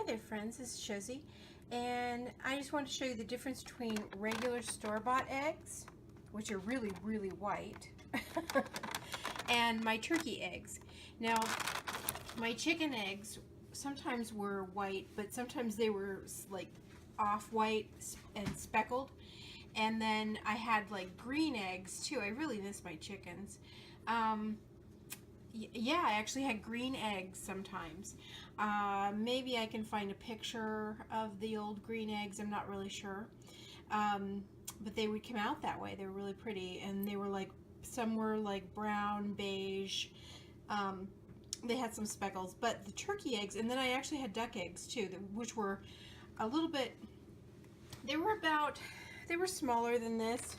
Hi there friends, this is Josie, and I just want to show you the difference between regular store-bought eggs, which are really, really white, and my turkey eggs. Now, my chicken eggs sometimes were white, but sometimes they were like off-white and speckled, and then I had like green eggs too. I really miss my chickens. Yeah, I actually had green eggs sometimes. Maybe I can find a picture of the old green eggs. I'm not really sure. But they would come out that way. They were really pretty. And they were like, some were like brown, beige. They had some speckles. But the turkey eggs, and then I actually had duck eggs too, which were a little bit, they were smaller than this.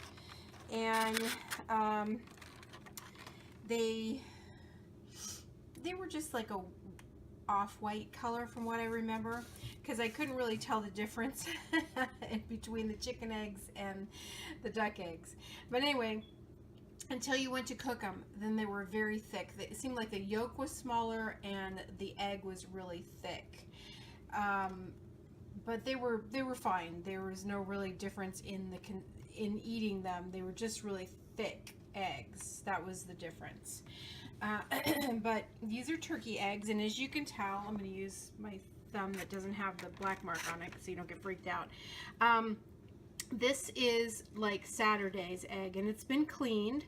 And they were just like a off-white color from what I remember, because I couldn't really tell the difference between the chicken eggs and the duck eggs. But anyway, until you went to cook them, then they were very thick. It seemed like the yolk was smaller and the egg was really thick. But they were fine. There was no really difference in eating them. They were just really thick eggs. That was the difference. But these are turkey eggs, and as you can tell, I'm going to use my thumb that doesn't have the black mark on it so you don't get freaked out. This is like Saturday's egg, and it's been cleaned,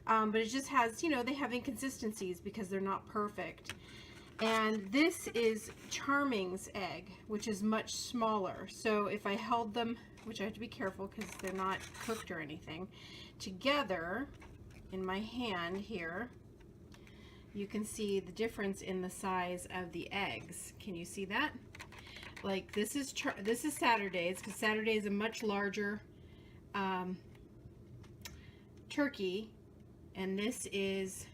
but it just has, you know, they have inconsistencies because they're not perfect. And this is Charming's egg, which is much smaller. So if I held them, which I have to be careful because they're not cooked or anything, together in my hand here, you can see the difference in the size of the eggs. Can you see that? Like this is Saturday's, because Saturday is a much larger turkey, and this is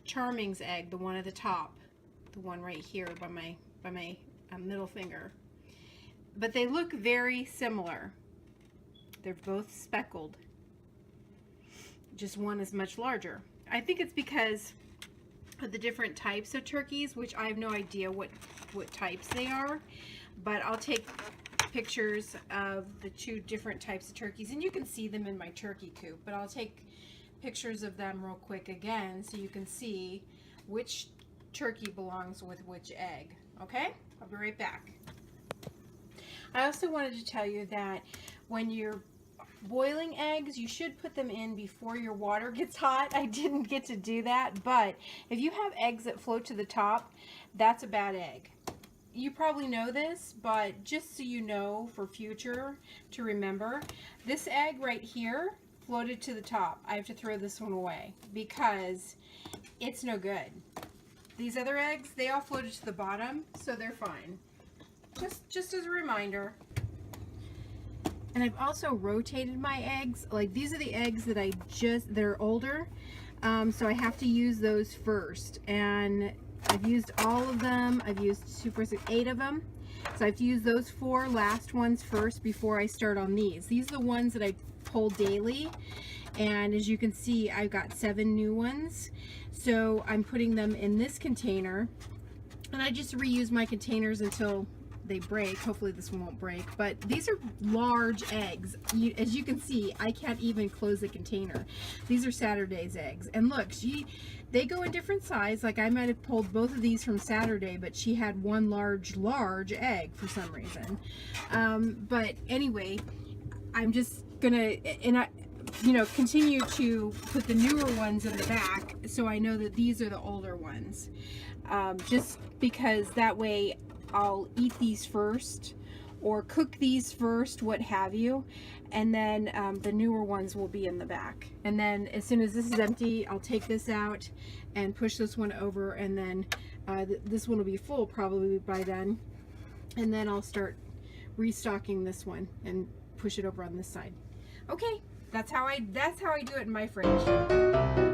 Charming's egg, the one at the top, the one right here by my middle finger. But they look very similar. They're both speckled. Just one is much larger. I think it's because of the different types of turkeys, which I have no idea what types they are, but I'll take pictures of the two different types of turkeys, and you can see them in my turkey coop, but I'll take pictures of them real quick again so you can see which turkey belongs with which egg. Okay? I'll be right back. I also wanted to tell you that when you're boiling eggs, you should put them in before your water gets hot. I didn't get to do that, but if you have eggs that float to the top, that's a bad egg. You probably know this, but just so you know for future to remember, this egg right here floated to the top. I have to throw this one away because it's no good. These other eggs, they all floated to the bottom, so they're fine. Just as a reminder. And I've also rotated my eggs. Like these are the eggs that they're older, so I have to use those first. And I've used all of them. I've used 8 of them. So I have to use those 4 last ones first before I start on these. These are the ones that I pull daily. And as you can see, I've got 7 new ones. So I'm putting them in this container. And I just reuse my containers until they break. Hopefully this one won't break, but these are large eggs. As you can see, I can't even close the container. These are Saturday's eggs, and look, they go in different size. Like I might have pulled both of these from Saturday, but she had one large egg for some reason. But anyway, I'm just gonna continue to put the newer ones in the back so I know that these are the older ones, just because that way I'll eat these first or cook these first, what have you, and then the newer ones will be in the back. And then as soon as this is empty, I'll take this out and push this one over, and then this one will be full probably by then, and then I'll start restocking this one and push it over on this side. Okay, that's how I do it in my fridge.